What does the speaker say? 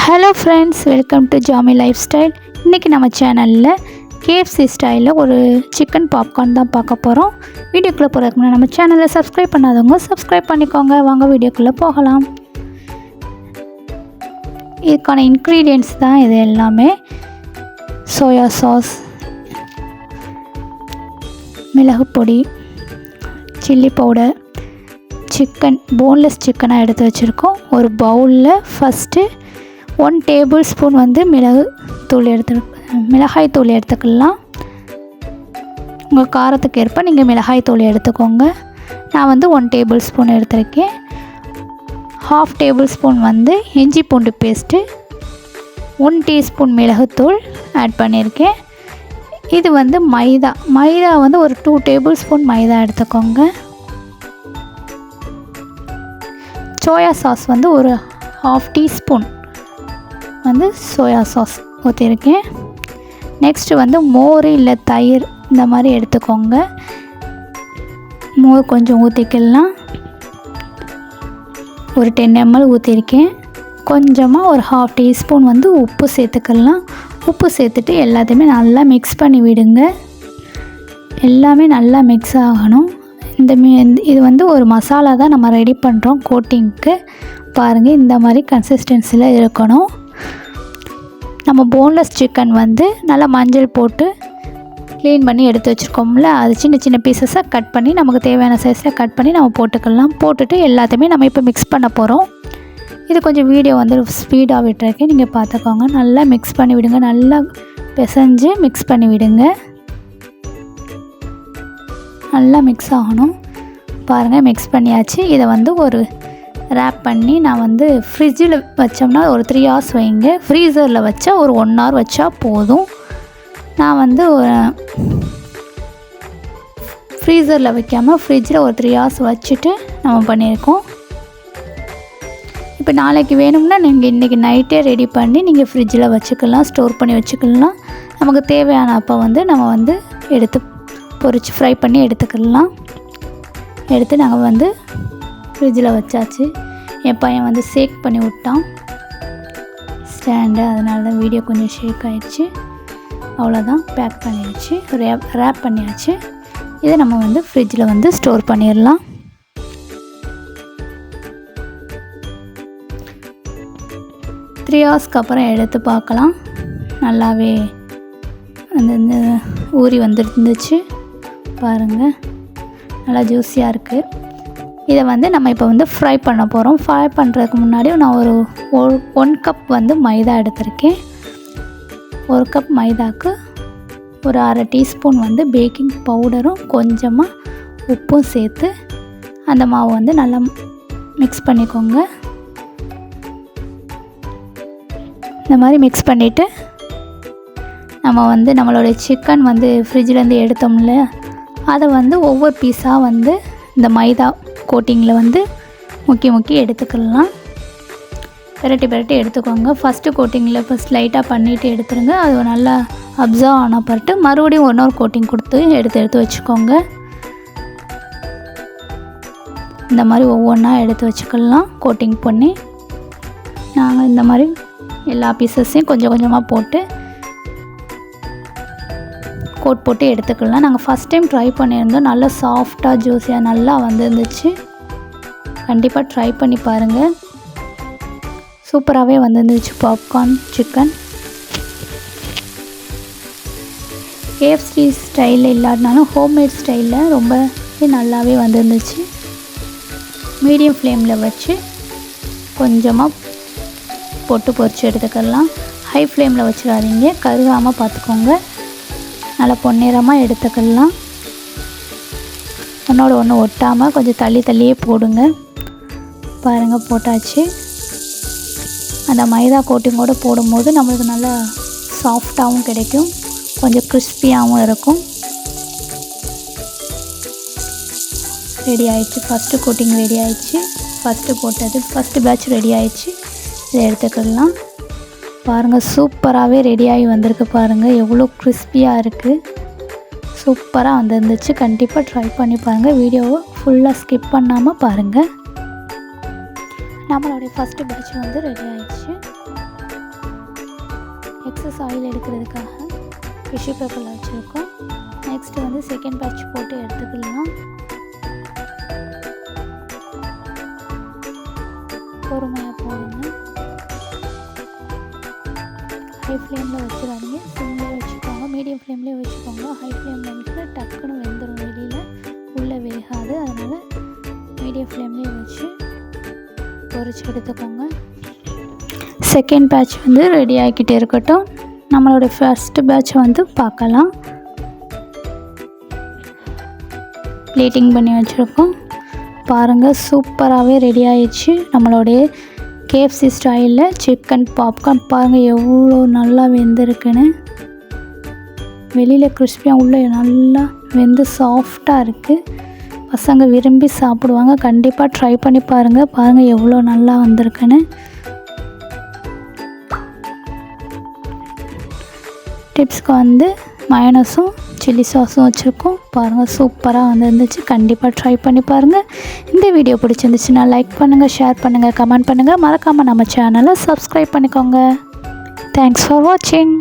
Hello friends, welcome to Jamie life style. இன்றைக்கி நம்ம சேனலில் கேஎஃப்சி ஸ்டைலில் ஒரு சிக்கன் பாப்கார்ன் தான் பார்க்க போகிறோம். வீடியோக்குள்ளே போகிறதுக்கு முன்னாடி நம்ம சேனலை சப்ஸ்கிரைப் பண்ணாதவங்க சப்ஸ்கிரைப் பண்ணிக்கோங்க. வாங்க வீடியோக்குள்ளே போகலாம். இதுக்கான இன்க்ரீடியன்ட்ஸ் தான் இது எல்லாமே. சோயா சாஸ், மிளகு பொடி, சில்லி பவுடர், சிக்கன் போன்லெஸ் சிக்கனாக எடுத்து வச்சுருக்கோம். ஒரு பவுலில் ஃபஸ்ட்டு 1 டேபிள் ஸ்பூன் மிளகாய் தூள் எடுத்துக்கலாம். உங்கள் காரத்துக்கு ஏற்ப நீங்கள் மிளகாய் தூள் எடுத்துக்கோங்க. நான் 1 டேபிள் ஸ்பூன் எடுத்திருக்கேன். 1/2 டேபிள் ஸ்பூன் இஞ்சி பூண்டு பேஸ்ட்டு, 1 டீஸ்பூன் மிளகுத்தூள் ஆட் பண்ணியிருக்கேன். இது மைதா ஒரு 2 டேபிள் ஸ்பூன் மைதா எடுத்துக்கோங்க. சோயா சாஸ் ஒரு 1/2 டீஸ்பூன் சோயா சாஸ் ஊற்றிருக்கேன். நெக்ஸ்ட்டு மோர் இல்லை தயிர் இந்த மாதிரி எடுத்துக்கோங்க. மோர் கொஞ்சம் ஊற்றிக்கலாம். ஒரு 10 ml ஊற்றிருக்கேன். கொஞ்சமாக ஒரு 1/2 டீஸ்பூன் உப்பு சேர்த்துக்கலாம். உப்பு சேர்த்துட்டு எல்லாத்தையுமே நல்லா மிக்ஸ் பண்ணி விடுங்க. எல்லாமே நல்லா மிக்ஸ் ஆகணும். இது ஒரு மசாலா தான் நம்ம ரெடி பண்ணுறோம் கோட்டிங்க்கு. பாருங்கள், இந்த மாதிரி கன்சிஸ்டன்சியில் இருக்கணும். நம்ம போன்லெஸ் சிக்கன் நல்லா மஞ்சள் போட்டு க்ளீன் பண்ணி எடுத்து வச்சுருக்கோம்ல, அது சின்ன சின்ன பீசஸாக கட் பண்ணி நமக்கு தேவையான சைஸில் கட் பண்ணி நம்ம போட்டுக்கலாம். போட்டுட்டு எல்லாத்தையுமே நம்ம இப்போ மிக்ஸ் பண்ண போகிறோம். இது கொஞ்சம் வீடியோ ஸ்பீடாக விட்டுருக்கேன், நீங்கள் பார்த்துக்கோங்க. நல்லா மிக்ஸ் பண்ணி விடுங்க. நல்லா பிசைஞ்சு மிக்ஸ் பண்ணி விடுங்க. நல்லா மிக்ஸ் ஆகணும். பாருங்கள், மிக்ஸ் பண்ணியாச்சு. இதை ஒரு ரேப் பண்ணி நான் ஃப்ரிட்ஜில் வச்சோம்னா ஒரு 3 hours வைங்க. ஃப்ரீசரில் வச்சா ஒரு 1 hour வச்சா போதும். நான் ஃப்ரீசரில் வைக்காமல் ஃப்ரிட்ஜில் ஒரு 3 hours வச்சுட்டு நம்ம பண்ணியிருக்கோம். இப்போ நாளைக்கு வேணும்னா நீங்கள் இன்றைக்கி நைட்டே ரெடி பண்ணி நீங்கள் ஃப்ரிட்ஜில் வச்சுக்கலாம், ஸ்டோர் பண்ணி வச்சுக்கலாம். நமக்கு தேவையான அப்போ நம்ம எடுத்து பொரித்து ஃப்ரை பண்ணி எடுத்துக்கலாம். எடுத்து நாங்கள் ஃப்ரிட்ஜில் வச்சாச்சு. என் பையன் ஷேக் பண்ணி விட்டான் ஸ்டாண்டு, அதனால தான் வீடியோ கொஞ்சம் ஷேக் ஆகிடுச்சு. அவ்வளோதான், பேக் பண்ணிடுச்சு, ரேப் பண்ணியாச்சு. இதை நம்ம ஃப்ரிட்ஜில் ஸ்டோர் பண்ணிடலாம். த்ரீ ஹவர்ஸ்க்கு அப்புறம் எடுத்து பார்க்கலாம். நல்லாவே அந்த ஊறி வந்துருந்துச்சு. பாருங்கள், நல்லா ஜூஸியாக இருக்குது. இதை நம்ம இப்போ ஃப்ரை பண்ண போகிறோம். ஃப்ரை பண்ணுறதுக்கு முன்னாடி நான் ஒரு 1 கப் மைதா எடுத்திருக்கேன். 1 கப் மைதாவுக்கு ஒரு 1/2 டீஸ்பூன் பேக்கிங் பவுடரும் கொஞ்சமாக உப்பும் சேர்த்து அந்த மாவு நல்லா மிக்ஸ் பண்ணிக்கோங்க. இந்த மாதிரி மிக்ஸ் பண்ணிவிட்டு நம்ம நம்மளோட சிக்கன் ஃப்ரிட்ஜிலேருந்து எடுத்தோம்ல, அதை ஒவ்வொரு பீஸாக இந்த மைதா கோட்டிங்கில் முக்கி எடுத்துக்கலாம். பெரட்டி எடுத்துக்கோங்க. ஃபஸ்ட்டு கோட்டிங்கில் ஃபஸ்ட் லைட்டாக பண்ணிவிட்டு எடுத்துருங்க. அது நல்லா அப்சர்வ் ஆன பிறகு மறுபடியும் 1 hour கோட்டிங் கொடுத்து எடுத்து வச்சுக்கோங்க. இந்த மாதிரி ஒவ்வொன்றா எடுத்து வச்சுக்கலாம் கோட்டிங் பண்ணி. நாங்கள் இந்த மாதிரி எல்லா பீசஸையும் கொஞ்சம் கொஞ்சமாக போட்டு கோட் போட்டு எடுத்துக்கலாம். நாங்கள் ஃபஸ்ட் டைம் ட்ரை பண்ணியிருந்தோம். நல்லா சாஃப்டாக ஜூஸியாக நல்லா வந்துருந்துச்சு. கண்டிப்பாக ட்ரை பண்ணி பாருங்கள். சூப்பராகவே வந்துருந்துச்சு பாப்கார்ன் சிக்கன். கேஎஃப்சி ஸ்டைலில் இல்லாட்டினாலும் ஹோம்மேட் ஸ்டைலில் ரொம்ப நல்லாவே வந்துருந்துச்சு. மீடியம் ஃப்ளேமில் வச்சு கொஞ்சமாக போட்டு பொரித்து எடுத்துக்கலாம். ஹை ஃப்ளேமில் வச்சிடாதீங்க, கருகாமல் பார்த்துக்கோங்க. நல்லா பொன்னிறமாக எடுத்துக்கலாம். ஒன்றோட ஒன்று ஒட்டாமல் கொஞ்சம் தள்ளியே போடுங்க. பாருங்கள், போட்டாச்சு. அந்த மைதா கோட்டிங்கோடு போடும்போது நம்மளுக்கு நல்லா சாஃப்டாகவும் கிடைக்கும், கொஞ்சம் கிறிஸ்பியாகவும் இருக்கும். ரெடி ஆயிடுச்சு. ஃபஸ்ட்டு கோட்டிங் ரெடி ஆயிடுச்சு. ஃபஸ்ட்டு பேட்ச் ரெடி ஆயிடுச்சு. இதை எடுத்துக்கலாம். பாருங்கள், சூப்பராகவே ரெடியாகி வந்திருக்கு. பாருங்கள், எவ்வளோ கிறிஸ்பியாக இருக்குது. சூப்பராக வந்துருந்துச்சு. கண்டிப்பாக ட்ரை பண்ணி பாருங்கள். வீடியோவை ஃபுல்லாக ஸ்கிப் பண்ணாமல் பாருங்கள். நம்மளுடைய ஃபஸ்ட்டு பேட்ச் ரெடி ஆயிடுச்சு. எக்ஸஸ் ஆயில் எடுக்கிறதுக்காக டிஷ்யூ பேப்பரில் வச்சுருக்கோம். நெக்ஸ்ட்டு வந்து செகண்ட் பேட்ச் போட்டு எடுத்துக்கலாம். பொறுமையாக போடுங்க. ஹை ஃப்ளேமில் வச்சுடாதீங்க, சிம்மில் வச்சுக்கோங்க. மீடியம் ஃப்ளேம்லேயே வச்சுக்கோங்க. ஹை ஃப்ளேமில் வச்சுட்டு டக்குன்னு வெந்துடும், வெளியில் உள்ளே வேகாது. அதனால் மீடியம் ஃப்ளேம்லேயே வச்சு பொரிச்சு எடுத்துக்கோங்க. செகண்ட் பேட்ச் வந்து ரெடி ஆகிக்கிட்டே இருக்கட்டும். நம்மளோட ஃபர்ஸ்ட் பேட்ச் வந்து பார்க்கலாம். பிளேட்டிங் பண்ணி வச்சுருக்கோம் பாருங்கள், சூப்பராகவே ரெடி ஆயிடுச்சு. நம்மளுடைய KFC ஸ்டைலில் சிக்கன் பாப்கார்ன் பாருங்கள் எவ்வளோ நல்லா வெந்திருக்குன்னு. வெளியில் கிறிஸ்பியாக உள்ளே நல்லா வெந்து சாஃப்டாக இருக்குது. பசங்க விரும்பி சாப்பிடுவாங்க. கண்டிப்பாக ட்ரை பண்ணி பாருங்கள். பாருங்கள் எவ்வளோ நல்லா வந்திருக்குன்னு. டிப்ஸ்க்கு வந்து மயோனஸும் சில்லி சாஸும் வச்சுருக்கோம். பாருங்கள் சூப்பராக வந்துருந்துச்சு. கண்டிப்பாக ட்ரை பண்ணி பாருங்கள். இந்த வீடியோ பிடிச்சிருந்துச்சுன்னா லைக் பண்ணுங்கள், ஷேர் பண்ணுங்கள், கமெண்ட் பண்ணுங்கள். மறக்காமல் நம்ம சேனலை சப்ஸ்கிரைப் பண்ணிக்கோங்க. தேங்க்ஸ் ஃபார் வாட்சிங்.